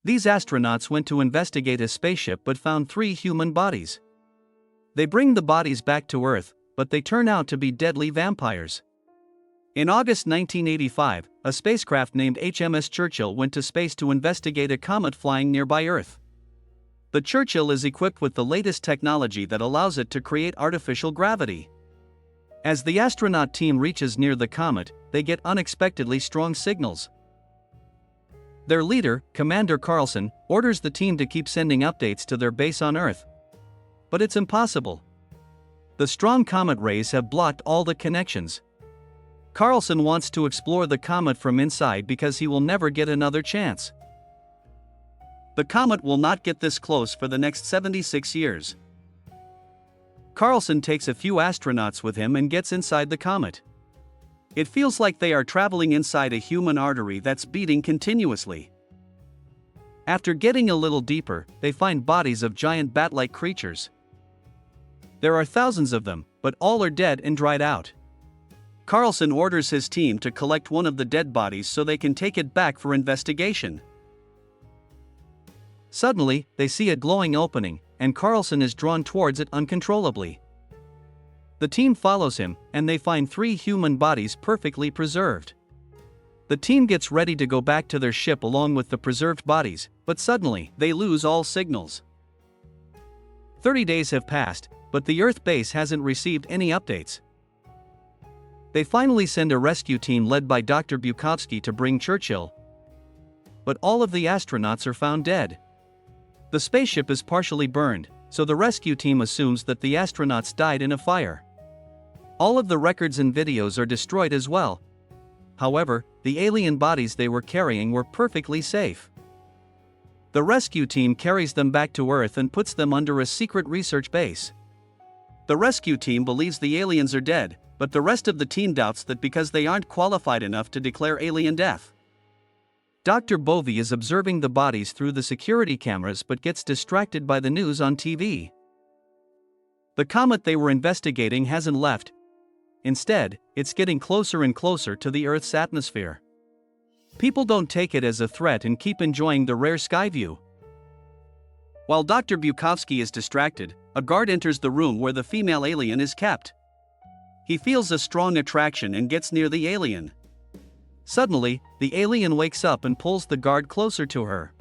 These astronauts went to investigate a spaceship but found 3 human bodies. They bring the bodies back to Earth, but they turn out to be deadly vampires. In August 1985, a spacecraft named HMS Churchill went to space to investigate a comet flying nearby Earth. The Churchill is equipped with the latest technology that allows it to create artificial gravity. As the astronaut team reaches near the comet, they get unexpectedly strong signals. Their leader, Commander Carlson, orders the team to keep sending updates to their base on Earth. But it's impossible. The strong comet rays have blocked all the connections. Carlson wants to explore the comet from inside because he will never get another chance. The comet will not get this close for the next 76 years. Carlson takes a few astronauts with him and gets inside the comet. It feels like they are traveling inside a human artery that's beating continuously. After getting a little deeper, they find bodies of giant bat-like creatures. There are thousands of them, but all are dead and dried out. Carlson orders his team to collect one of the dead bodies so they can take it back for investigation. Suddenly, they see a glowing opening, and Carlson is drawn towards it uncontrollably. The team follows him, and they find 3 human bodies perfectly preserved. The team gets ready to go back to their ship along with the preserved bodies, but suddenly, they lose all signals. 30 days have passed, but the Earth base hasn't received any updates. They finally send a rescue team led by Dr. Bukovsky to bring Churchill. But all of the astronauts are found dead. The spaceship is partially burned, so the rescue team assumes that the astronauts died in a fire. All of the records and videos are destroyed as well. However, the alien bodies they were carrying were perfectly safe. The rescue team carries them back to Earth and puts them under a secret research base. The rescue team believes the aliens are dead, but the rest of the team doubts that because they aren't qualified enough to declare alien death. Dr. Bovey is observing the bodies through the security cameras but gets distracted by the news on TV. The comet they were investigating hasn't left. Instead, it's getting closer and closer to the Earth's atmosphere. People don't take it as a threat and keep enjoying the rare sky view. While Dr. Bukovsky is distracted, a guard enters the room where the female alien is kept. He feels a strong attraction and gets near the alien. Suddenly, the alien wakes up and pulls the guard closer to her.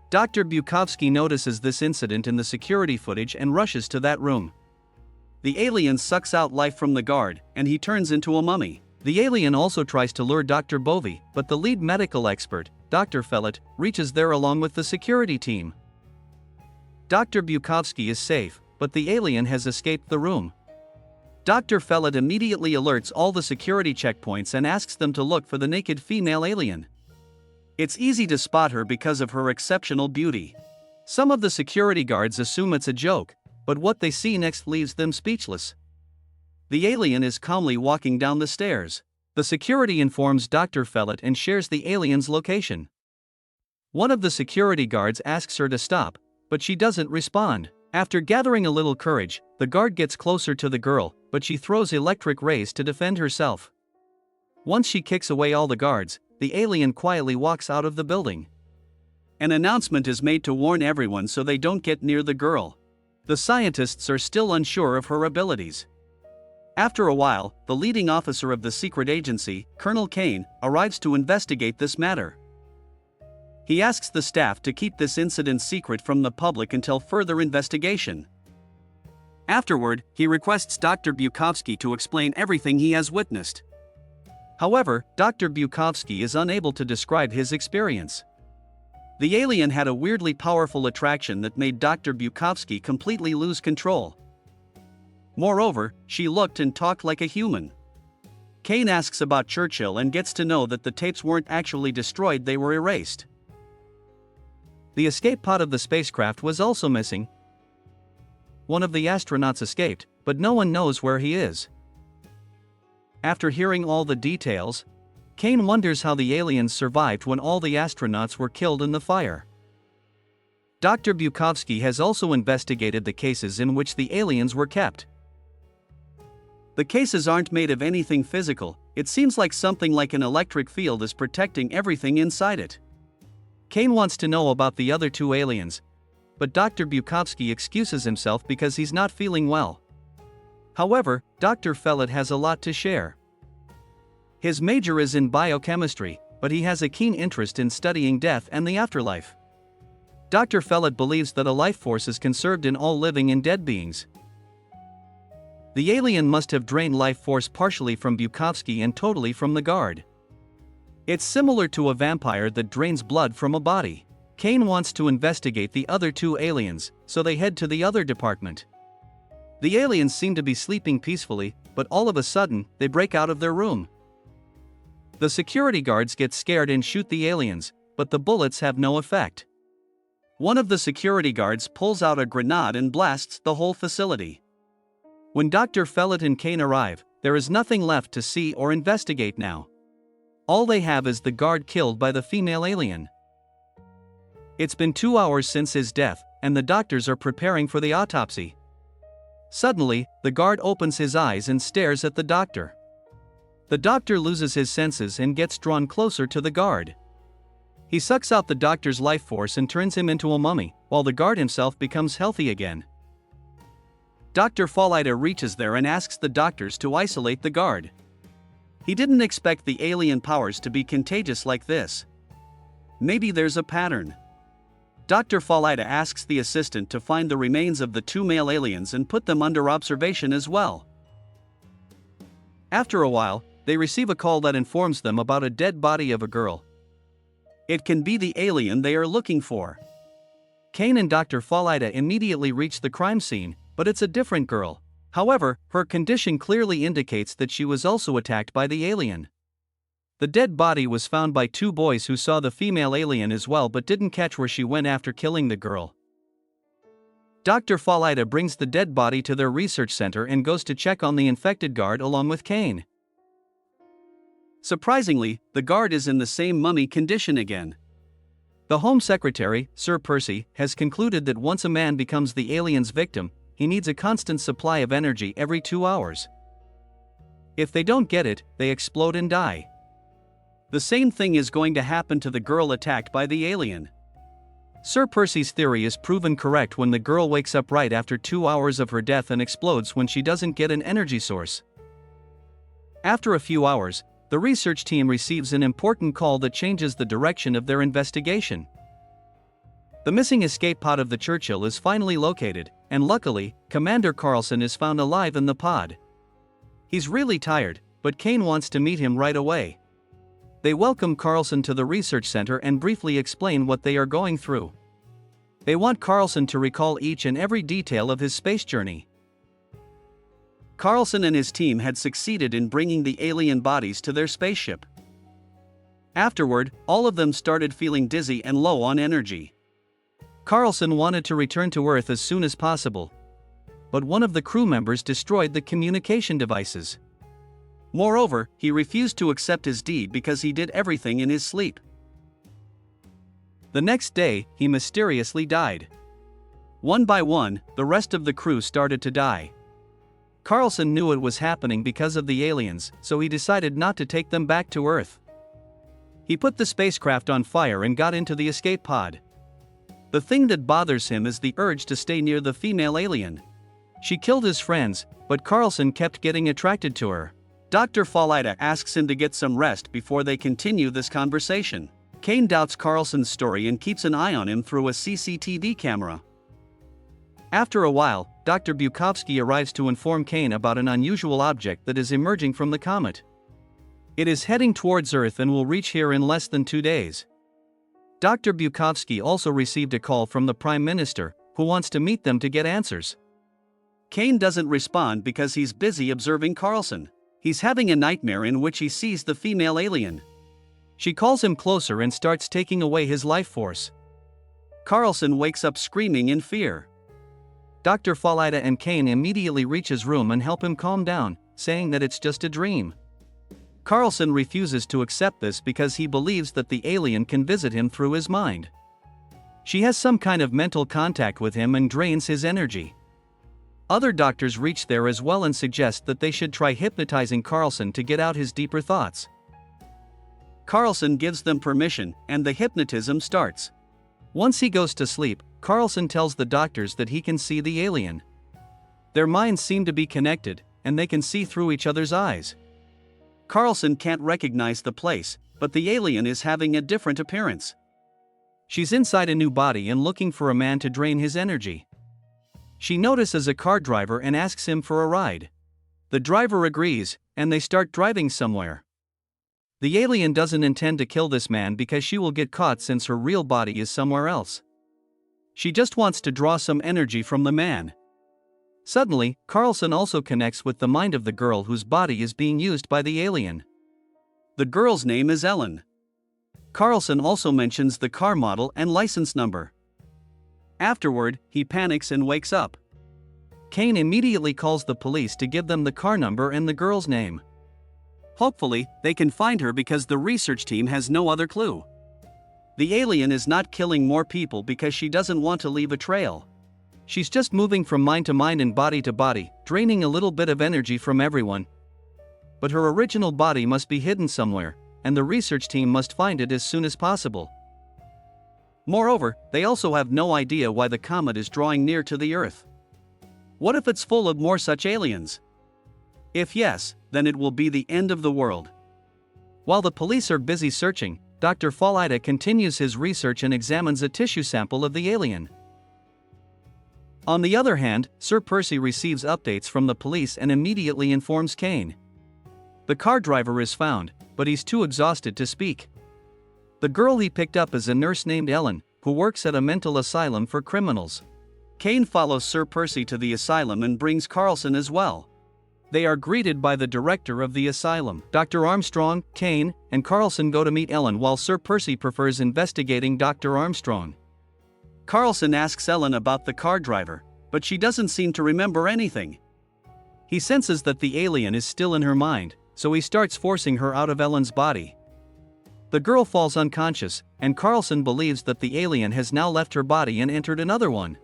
Dr. Bukovsky notices this incident in the security footage and rushes to that room. The alien sucks out life from the guard, and he turns into a mummy. The alien also tries to lure Dr. Bovey, but the lead medical expert, Dr. Fellet, reaches there along with the security team. Dr. Bukovsky is safe, but the alien has escaped the room. Dr. Fellet immediately alerts all the security checkpoints and asks them to look for the naked female alien. It's easy to spot her because of her exceptional beauty. Some of the security guards assume it's a joke, but what they see next leaves them speechless. The alien is calmly walking down the stairs. The security informs Dr. Fellet and shares the alien's location. One of the security guards asks her to stop, but she doesn't respond. After gathering a little courage, the guard gets closer to the girl, but she throws electric rays to defend herself. Once she kicks away all the guards, the alien quietly walks out of the building. An announcement is made to warn everyone so they don't get near the girl. The scientists are still unsure of her abilities. After a while, the leading officer of the secret agency, Colonel Kane, arrives to investigate this matter. He asks the staff to keep this incident secret from the public until further investigation. Afterward, he requests Dr. Bukovsky to explain everything he has witnessed. However, Dr. Bukovsky is unable to describe his experience. The alien had a weirdly powerful attraction that made Dr. Bukovsky completely lose control. Moreover, she looked and talked like a human. Kane asks about Churchill and gets to know that the tapes weren't actually destroyed, they were erased. The escape pod of the spacecraft was also missing. One of the astronauts escaped, but no one knows where he is. After hearing all the details, Kane wonders how the aliens survived when all the astronauts were killed in the fire. Dr. Bukovsky has also investigated the cases in which the aliens were kept. The cases aren't made of anything physical, it seems like something like an electric field is protecting everything inside it. Kane wants to know about the other two aliens, but Dr. Bukovsky excuses himself because he's not feeling well. However, Dr. Fellet has a lot to share. His major is in biochemistry, but he has a keen interest in studying death and the afterlife. Dr. Fellet believes that a life force is conserved in all living and dead beings. The alien must have drained life force partially from Bukovsky and totally from the guard. It's similar to a vampire that drains blood from a body. Kane wants to investigate the other two aliens, so they head to the other department. The aliens seem to be sleeping peacefully, but all of a sudden, they break out of their room. The security guards get scared and shoot the aliens, but the bullets have no effect. One of the security guards pulls out a grenade and blasts the whole facility. When Dr. Fellet and Kane arrive, there is nothing left to see or investigate now. All they have is the guard killed by the female alien. It's been 2 hours since his death, and the doctors are preparing for the autopsy. Suddenly, the guard opens his eyes and stares at the doctor. The doctor loses his senses and gets drawn closer to the guard. He sucks out the doctor's life force and turns him into a mummy, while the guard himself becomes healthy again. Dr. Fallida reaches there and asks the doctors to isolate the guard. He didn't expect the alien powers to be contagious like this. Maybe there's a pattern. Dr. Fallida asks the assistant to find the remains of the two male aliens and put them under observation as well. After a while, they receive a call that informs them about a dead body of a girl. It can be the alien they are looking for. Kane and Dr. Fallida immediately reach the crime scene, but it's a different girl. However, her condition clearly indicates that she was also attacked by the alien. The dead body was found by two boys who saw the female alien as well but didn't catch where she went after killing the girl. Dr. Fallida brings the dead body to their research center and goes to check on the infected guard along with Kane. Surprisingly, the guard is in the same mummy condition again. The Home Secretary, Sir Percy, has concluded that once a man becomes the alien's victim, he needs a constant supply of energy every 2 hours. If they don't get it, they explode and die. The same thing is going to happen to the girl attacked by the alien. Sir Percy's theory is proven correct when the girl wakes up right after 2 hours of her death and explodes when she doesn't get an energy source. After a few hours, the research team receives an important call that changes the direction of their investigation. The missing escape pod of the Churchill is finally located, and luckily, Commander Carlson is found alive in the pod. He's really tired, but Kane wants to meet him right away. They welcome Carlson to the research center and briefly explain what they are going through. They want Carlson to recall each and every detail of his space journey. Carlson and his team had succeeded in bringing the alien bodies to their spaceship. Afterward, all of them started feeling dizzy and low on energy. Carlson wanted to return to Earth as soon as possible, but one of the crew members destroyed the communication devices. Moreover, he refused to accept his deed because he did everything in his sleep. The next day, he mysteriously died. One by one, the rest of the crew started to die. Carlson knew it was happening because of the aliens, so he decided not to take them back to Earth. He put the spacecraft on fire and got into the escape pod. The thing that bothers him is the urge to stay near the female alien. She killed his friends, but Carlson kept getting attracted to her. Dr. Fallida asks him to get some rest before they continue this conversation. Kane doubts Carlson's story and keeps an eye on him through a CCTV camera. After a while, Dr. Bukovsky arrives to inform Kane about an unusual object that is emerging from the comet. It is heading towards Earth and will reach here in less than 2 days. Dr. Bukovsky also received a call from the Prime Minister, who wants to meet them to get answers. Kane doesn't respond because he's busy observing Carlson. He's having a nightmare in which he sees the female alien. She calls him closer and starts taking away his life force. Carlson wakes up screaming in fear. Dr. Fallida and Kane immediately reach his room and help him calm down, saying that it's just a dream. Carlson refuses to accept this because he believes that the alien can visit him through his mind. She has some kind of mental contact with him and drains his energy. Other doctors reach there as well and suggest that they should try hypnotizing Carlson to get out his deeper thoughts. Carlson gives them permission, and the hypnotism starts. Once he goes to sleep, Carlson tells the doctors that he can see the alien. Their minds seem to be connected, and they can see through each other's eyes. Carlson can't recognize the place, but the alien is having a different appearance. She's inside a new body and looking for a man to drain his energy. She notices a car driver and asks him for a ride. The driver agrees, and they start driving somewhere. The alien doesn't intend to kill this man because she will get caught since her real body is somewhere else. She just wants to draw some energy from the man. Suddenly, Carlson also connects with the mind of the girl whose body is being used by the alien. The girl's name is Ellen. Carlson also mentions the car model and license number. Afterward, he panics and wakes up. Kane immediately calls the police to give them the car number and the girl's name. Hopefully, they can find her because the research team has no other clue. The alien is not killing more people because she doesn't want to leave a trail. She's just moving from mind to mind and body to body, draining a little bit of energy from everyone. But her original body must be hidden somewhere, and the research team must find it as soon as possible. Moreover, they also have no idea why the comet is drawing near to the Earth. What if it's full of more such aliens? If yes, then it will be the end of the world. While the police are busy searching, Dr. Falaida continues his research and examines a tissue sample of the alien. On the other hand, Sir Percy receives updates from the police and immediately informs Kane. The car driver is found, but he's too exhausted to speak. The girl he picked up is a nurse named Ellen, who works at a mental asylum for criminals. Kane follows Sir Percy to the asylum and brings Carlson as well. They are greeted by the director of the asylum. Dr. Armstrong, Kane, and Carlson go to meet Ellen while Sir Percy prefers investigating Dr. Armstrong. Carlson asks Ellen about the car driver, but she doesn't seem to remember anything. He senses that the alien is still in her mind, so he starts forcing her out of Ellen's body. The girl falls unconscious, and Carlson believes that the alien has now left her body and entered another one.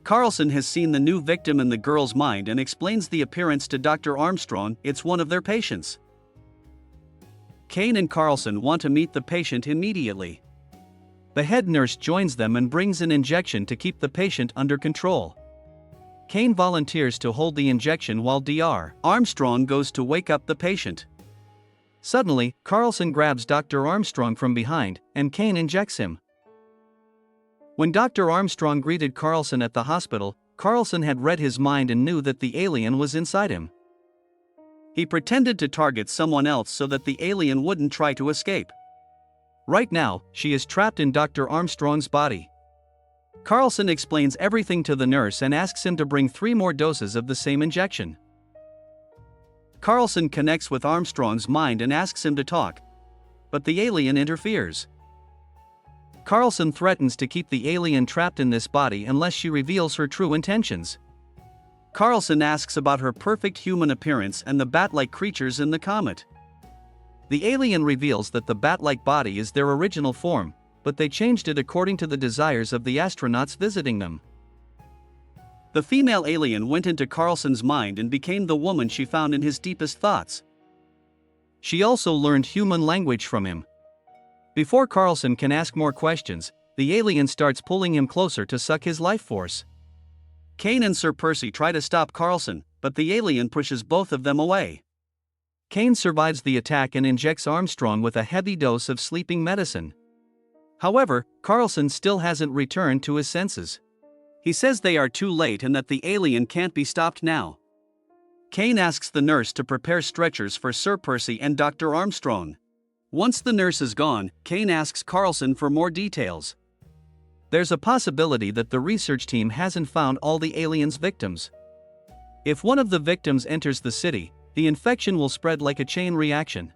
Carlson has seen the new victim in the girl's mind and explains the appearance to Dr. Armstrong. It's one of their patients. Kane and Carlson want to meet the patient immediately. The head nurse joins them and brings an injection to keep the patient under control. Kane volunteers to hold the injection while Dr. Armstrong goes to wake up the patient. Suddenly, Carlson grabs Dr. Armstrong from behind, and Kane injects him. When Dr. Armstrong greeted Carlson at the hospital, Carlson had read his mind and knew that the alien was inside him. He pretended to target someone else so that the alien wouldn't try to escape. Right now, she is trapped in Dr. Armstrong's body. Carlson explains everything to the nurse and asks him to bring 3 more doses of the same injection. Carlson connects with Armstrong's mind and asks him to talk, but the alien interferes. Carlson threatens to keep the alien trapped in this body unless she reveals her true intentions. Carlson asks about her perfect human appearance and the bat-like creatures in the comet. The alien reveals that the bat-like body is their original form, but they changed it according to the desires of the astronauts visiting them. The female alien went into Carlson's mind and became the woman she found in his deepest thoughts. She also learned human language from him. Before Carlson can ask more questions, the alien starts pulling him closer to suck his life force. Kane and Sir Percy try to stop Carlson, but the alien pushes both of them away. Kane survives the attack and injects Armstrong with a heavy dose of sleeping medicine. However, Carlson still hasn't returned to his senses. He says they are too late and that the alien can't be stopped now. Kane asks the nurse to prepare stretchers for Sir Percy and Dr. Armstrong. Once the nurse is gone, Kane asks Carlson for more details. There's a possibility that the research team hasn't found all the alien's victims. If one of the victims enters the city, the infection will spread like a chain reaction.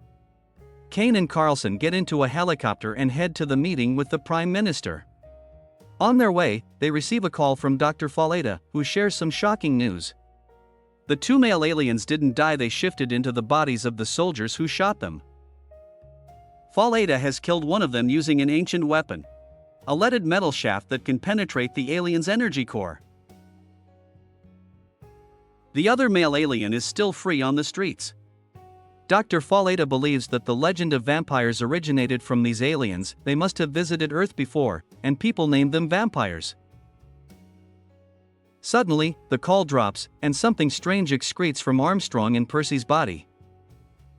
Kane and Carlson get into a helicopter and head to the meeting with the Prime Minister. On their way, they receive a call from Dr. Falaida, who shares some shocking news. The 2 male aliens didn't die, they shifted into the bodies of the soldiers who shot them. Falaida has killed one of them using an ancient weapon, a leaded metal shaft that can penetrate the alien's energy core. The other male alien is still free on the streets. Dr. Falleda believes that the legend of vampires originated from these aliens. They must have visited Earth before, and people named them vampires. Suddenly, the call drops, and something strange excretes from Armstrong and Percy's body.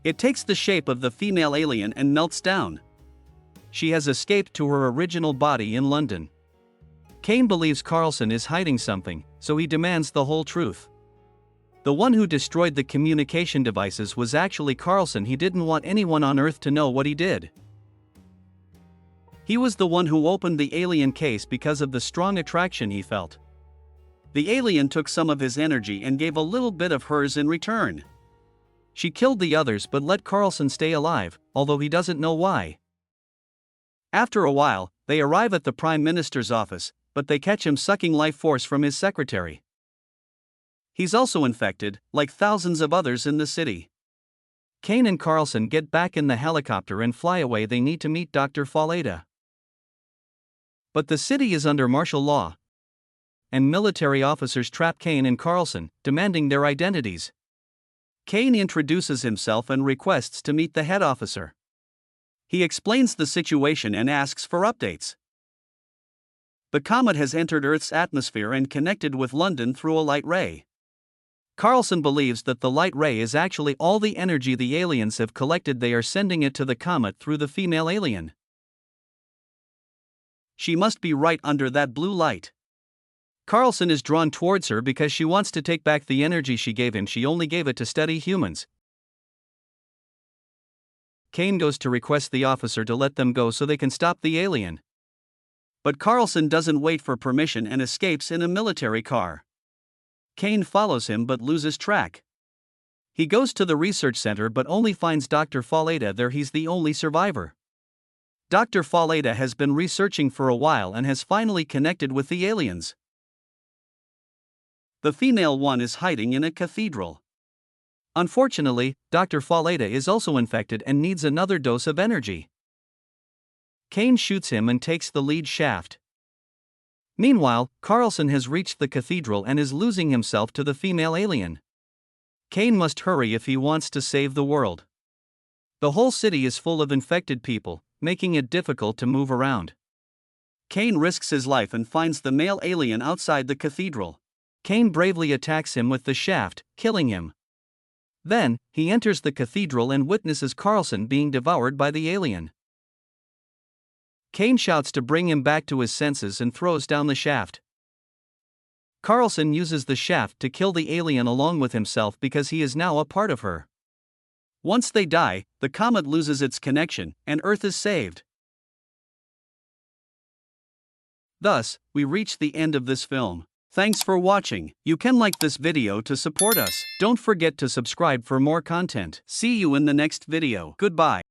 It takes the shape of the female alien and melts down. She has escaped to her original body in London. Kane believes Carlson is hiding something, so he demands the whole truth. The one who destroyed the communication devices was actually Carlson. He didn't want anyone on Earth to know what he did. He was the one who opened the alien case because of the strong attraction he felt. The alien took some of his energy and gave a little bit of hers in return. She killed the others but let Carlson stay alive, although he doesn't know why. After a while, they arrive at the Prime Minister's office, but they catch him sucking life force from his secretary. He's also infected, like thousands of others in the city. Kane and Carlson get back in the helicopter and fly away. They need to meet Dr. Falleda. But the city is under martial law, and military officers trap Kane and Carlson, demanding their identities. Kane introduces himself and requests to meet the head officer. He explains the situation and asks for updates. The comet has entered Earth's atmosphere and connected with London through a light ray. Carlson believes that the light ray is actually all the energy the aliens have collected. They are sending it to the comet through the female alien. She must be right under that blue light. Carlson is drawn towards her because she wants to take back the energy she gave him. She only gave it to study humans. Kane goes to request the officer to let them go so they can stop the alien. But Carlson doesn't wait for permission and escapes in a military car. Kane follows him but loses track. He goes to the research center but only finds Dr. Falleda there. He's the only survivor. Dr. Falleda has been researching for a while and has finally connected with the aliens. The female one is hiding in a cathedral. Unfortunately, Dr. Falleda is also infected and needs another dose of energy. Kane shoots him and takes the lead shaft. Meanwhile, Carlson has reached the cathedral and is losing himself to the female alien. Kane must hurry if he wants to save the world. The whole city is full of infected people, making it difficult to move around. Kane risks his life and finds the male alien outside the cathedral. Kane bravely attacks him with the shaft, killing him. Then, he enters the cathedral and witnesses Carlson being devoured by the alien. Kane shouts to bring him back to his senses and throws down the shaft. Carlson uses the shaft to kill the alien along with himself because he is now a part of her. Once they die, the comet loses its connection, and Earth is saved. Thus, we reach the end of this film. Thanks for watching. You can like this video to support us. Don't forget to subscribe for more content. See you in the next video. Goodbye.